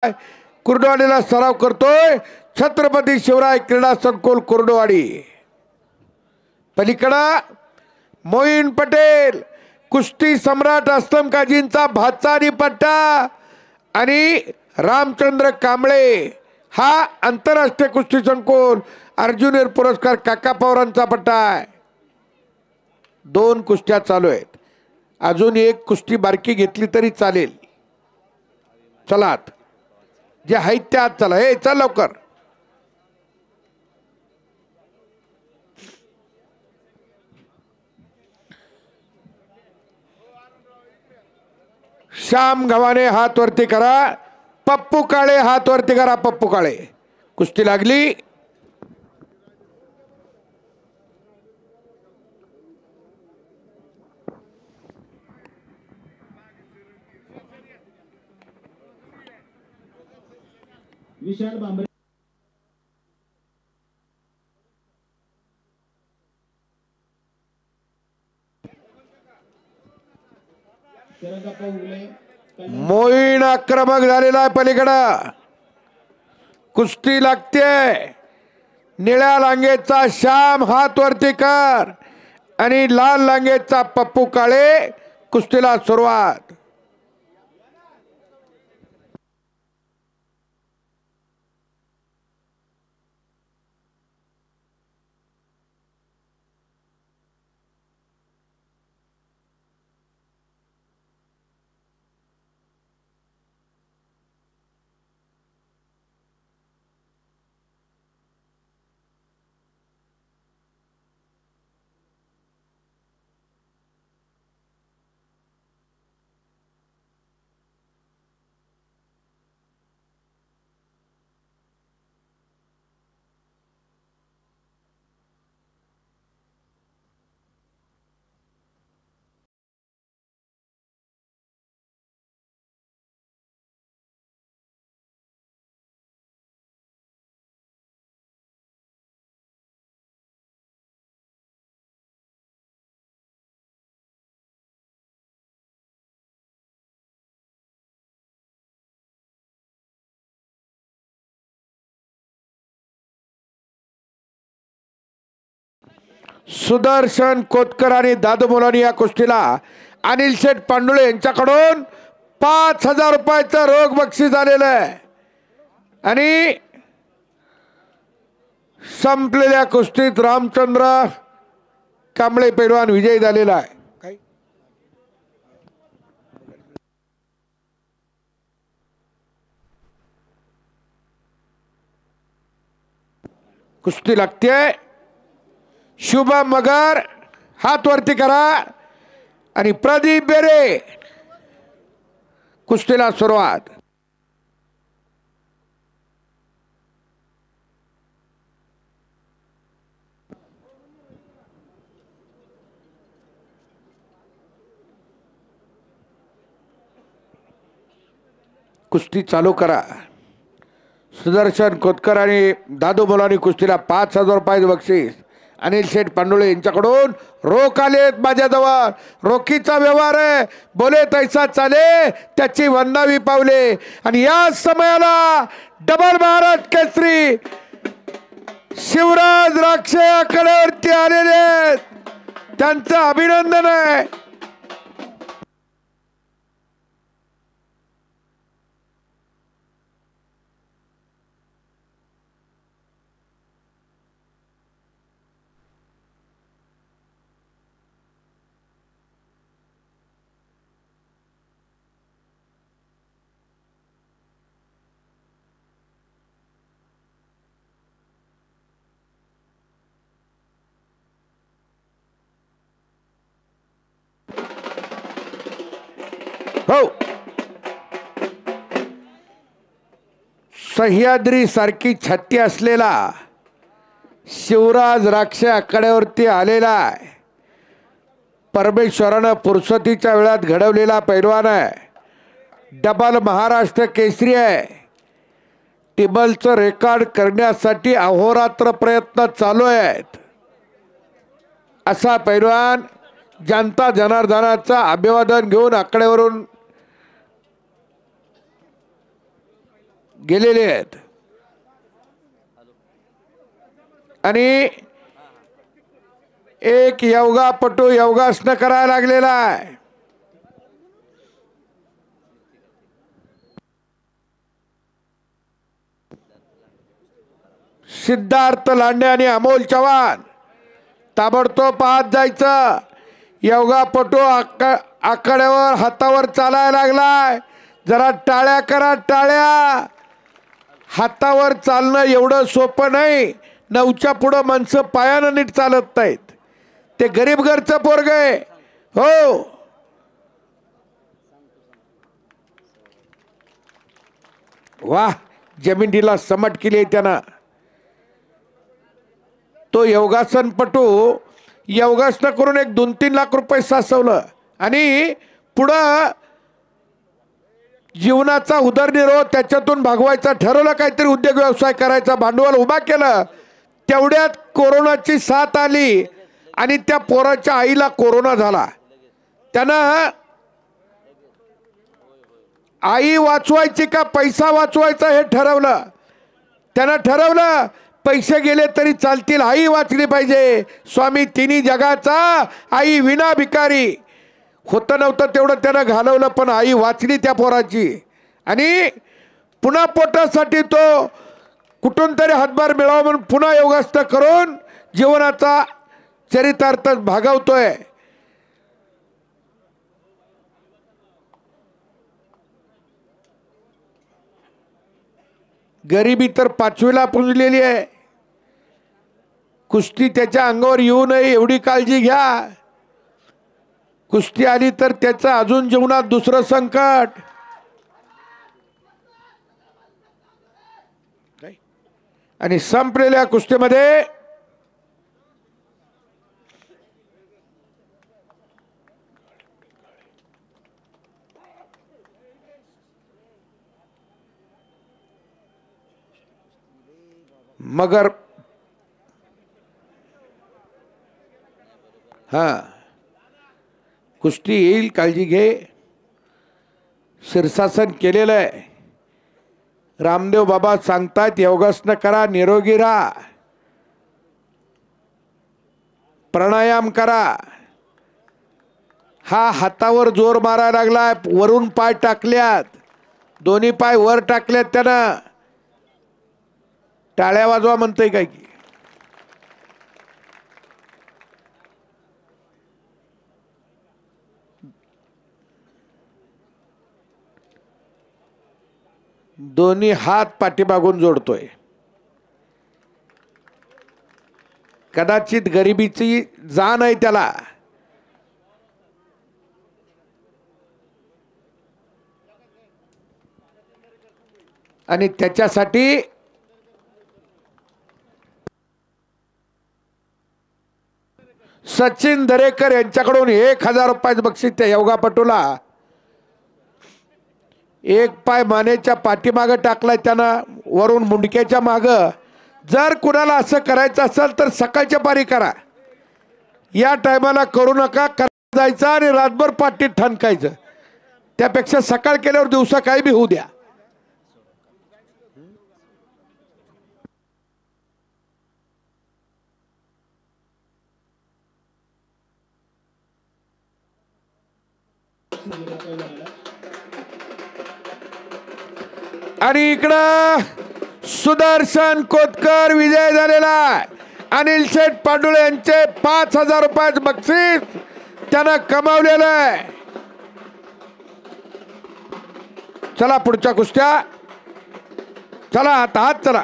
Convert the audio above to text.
कुर्डुवाडीला सराव करतोय छत्रपती शिवराय क्रीडा संकुल कुर्डुवाडी। पलीकडे मोईन पटेल कुस्ती सम्राट असलम काजींचा भाचा आणि पट्टा आणि रामचंद्र कांबळे हा आंतरराष्ट्रीय कुस्ती संकुल अर्जुन पुरस्कार काका पवारांचा पट्टा आहे। 2 कुस्त्या चालू आहेत, अजून एक कुस्ती बारकी घेतली तरी चालेल। चला जे आहेत त्या आत चला, हे चल लवकर। श्याम गव्हाणे हात वरती करा, पप्पू काळे हात वरती करा। पप्पू काळे कुस्ती लागली। विशाल बांबरे मोईन आक्रमक झालेला आहे। पलीकडं कुस्ती लागते। निळ्या लांगेचा श्याम हात वरती कर आणि लाल लांगेचा पप्पू काळे कुस्तीला सुरुवात। सुदर्शन कोतकर आणि दादू मुलानी या कुस्तीला अनिल शेठ पांडुळे यांच्याकडून 5000 रुपयाचं रोख बक्षीस आलेलं आहे आणि संपलेल्या कुस्तीत रामचंद्र कांबळे पैलवान विजयी झालेला आहे। कुस्ती लागते। शुभम मगर हात वरती करा आणि प्रदीप बेरे कुस्तीला सुरुवात। कुस्ती चालू करा। सुदर्शन कोतकर आणि दादू मुलानी कुस्तीला 5000 रुपये बक्षीस अनिल शेठ पांडुळे यांच्याकडून रोख आलेत माझ्याजवळ। रोखीचा व्यवहार आहे, बोले तैसा चाले त्याची वंदावी पावले आणि या समयाला डबल महाराष्ट्र केसरी शिवराज राक्षे आकड्यावरती आलेले आहेत, त्यांचं अभिनंदन आहे। हो, सह्याद्री सारखी छाती असलेला शिवराज राक्षे आकड्यावरती आलेला आहे। परमेश्वरानं फुरसतीच्या वेळात घडवलेला पैलवान आहे, डबल महाराष्ट्र केसरी आहे। टेबलचं रेकॉर्ड करण्यासाठी अहोरात्र प्रयत्न चालू आहेत। असा पैलवान जनता जनार्दनाचा अभिवादन घेऊन आकड्यावरून गेलेले आहेत आणि एक योगापटू योगासनं करायला लागलेला आहे. सिद्धार्थ लांडे आणि अमोल चव्हाण ताबडतोब पाहत जायचं. योगापटू आकड्यावर हातावर चालायला लागलाय. जरा टाळ्या करा, टाळ्या. हातावर चालणं एवढं सोपं नाही. 9च्या पुढं माणसं पायानं नीट चालत नाहीत. ते गरीब घरचं पोरग आहे हो. वाह, जमिनीला समट केली त्यानं. तो योगासनपटू योगासन करून एक 2-3 लाख रुपये साचवलं आणि पुढं जीवनाचा उदरनिर्वाह त्याच्यातून भागवायचा ठरवलं. काहीतरी उद्योग व्यवसाय करायचा, भांडवल उभा केलं. तेवढ्यात कोरोनाची साथ आली आणि त्या पोराच्या आईला कोरोना झाला. त्यानं आई वाचवायची का पैसा वाचवायचा हे ठरवलं. त्यानं ठरवलं पैसे गेले तरी चालतील, आई वाचली पाहिजे. स्वामी तिन्ही जगाचा आई विना भिकारी. होतं नव्हतं तेवढं त्यानं घालवलं, पण आई वाचली त्या पोराची. आणि पुन्हा पोटासाठी तो कुठून तरी हातभार मिळावा म्हणून पुन्हा योगासनं करून जीवनाचा चरितार्थ भागवतोय. गरिबी तर 5वीला पुंजलेली आहे. कुस्ती त्याच्या अंगावर येऊ नये एवढी काळजी घ्या. कुस्ती आली तर त्याचं अजून जीवनात दुसरं संकट. आणि संपलेल्या कुस्तीमध्ये मगर कुस्ती येईल, काळजी घे. शीर्षासन केलेलं आहे. रामदेव बाबा सांगतात योगासनं करा, निरोगी राहा, प्राणायाम करा. हा हातावर जोर मारायला लागलाय. वरून पाय टाकल्यात, दोन्ही पाय वर टाकल्यात. त्यानं टाळ्या वाजवा म्हणतोय काय की. दोन्ही हात पाठीमागून जोडतोय. कदाचित गरिबीची जाण आहे त्याला. आणि त्याच्यासाठी सचिन दरेकर यांच्याकडून 1000 रुपयाचं बक्षीस त्या योगापटूला. एक पाय मानेच्या पाठीमागं टाकलाय त्यानं, वरून मुंडक्याच्या मागं. जर कुणाला असं करायचं असेल तर सकाळच्या पारी करा. या टायमाला करू नका. जायचं आणि रातभर पाठीत ठणकायचं. त्यापेक्षा सकाळ केल्यावर दिवसा काही बी होऊ द्या. आणि इकडं सुदर्शन कोतकर विजय झालेला आहे. अनिल शेठ पांडुळे यांचे 5000 रुपयाचं बक्षीस त्यानं कमावलेलं आहे. चला पुढच्या कुस्त्या. चला आता हात चला.